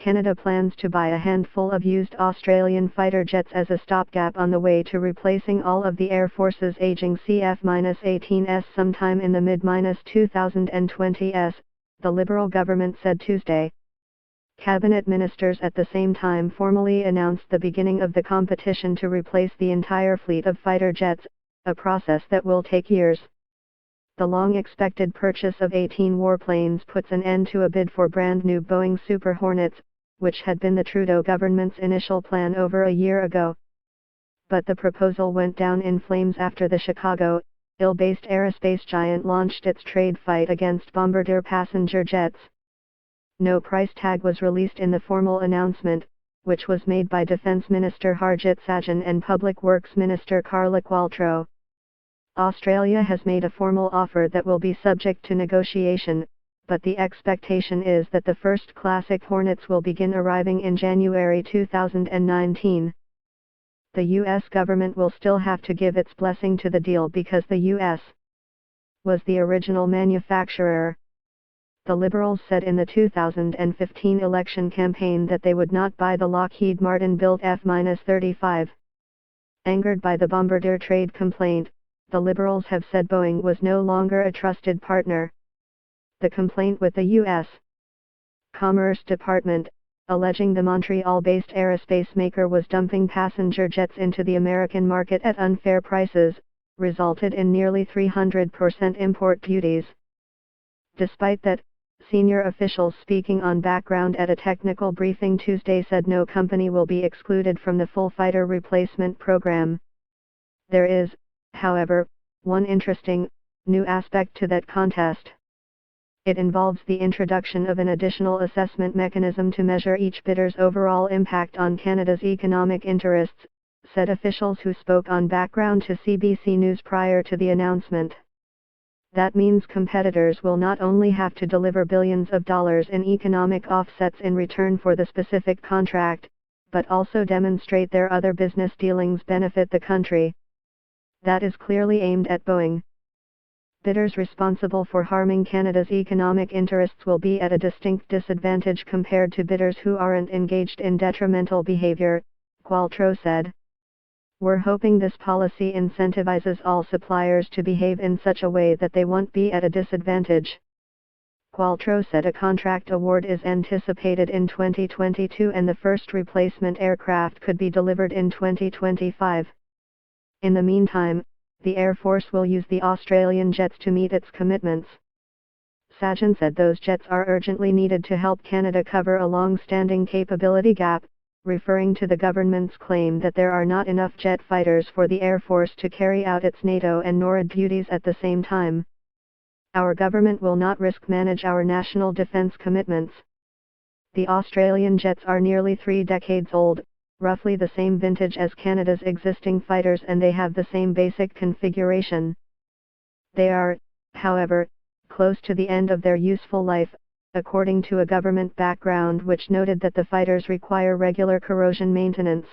Canada plans to buy a handful of used Australian fighter jets as a stopgap on the way to replacing all of the Air Force's aging CF-18s sometime in the mid-2020s, the Liberal government said Tuesday. Cabinet ministers at the same time formally announced the beginning of the competition to replace the entire fleet of fighter jets, a process that will take years. The long-expected purchase of 18 warplanes puts an end to a bid for brand-new Boeing Super Hornets, which had been the Trudeau government's initial plan over a year ago. But the proposal went down in flames after the Chicago, Ill-based aerospace giant launched its trade fight against Bombardier passenger jets. No price tag was released in the formal announcement, which was made by Defense Minister Harjit Sajjan and Public Works Minister Carla Qualtrough. Australia has made a formal offer that will be subject to negotiation, but the expectation is that the first Classic Hornets will begin arriving in January 2019. The U.S. government will still have to give its blessing to the deal because the U.S. was the original manufacturer. The Liberals said in the 2015 election campaign that they would not buy the Lockheed Martin-built F-35. Angered by the Bombardier trade complaint, the Liberals have said Boeing was no longer a trusted partner. The complaint with the U.S. Commerce Department, alleging the Montreal-based aerospace maker was dumping passenger jets into the American market at unfair prices, resulted in nearly 300% import duties. Despite that, senior officials speaking on background at a technical briefing Tuesday said no company will be excluded from the full fighter replacement program. There is, however, one interesting, new aspect to that contest. It involves the introduction of an additional assessment mechanism to measure each bidder's overall impact on Canada's economic interests, said officials who spoke on background to CBC News prior to the announcement. That means competitors will not only have to deliver billions of dollars in economic offsets in return for the specific contract, but also demonstrate their other business dealings benefit the country. That is clearly aimed at Boeing. Bidders responsible for harming Canada's economic interests will be at a distinct disadvantage compared to bidders who aren't engaged in detrimental behavior, Qualtrough said. We're hoping this policy incentivizes all suppliers to behave in such a way that they won't be at a disadvantage. Qualtrough said a contract award is anticipated in 2022 and the first replacement aircraft could be delivered in 2025. In the meantime, the Air Force will use the Australian jets to meet its commitments. Sajjan said those jets are urgently needed to help Canada cover a long-standing capability gap, referring to the government's claim that there are not enough jet fighters for the Air Force to carry out its NATO and NORAD duties at the same time. Our government will not risk manage our national defence commitments. The Australian jets are nearly 3 decades old, roughly the same vintage as Canada's existing fighters, and they have the same basic configuration. They are, however, close to the end of their useful life, according to a government background which noted that the fighters require regular corrosion maintenance.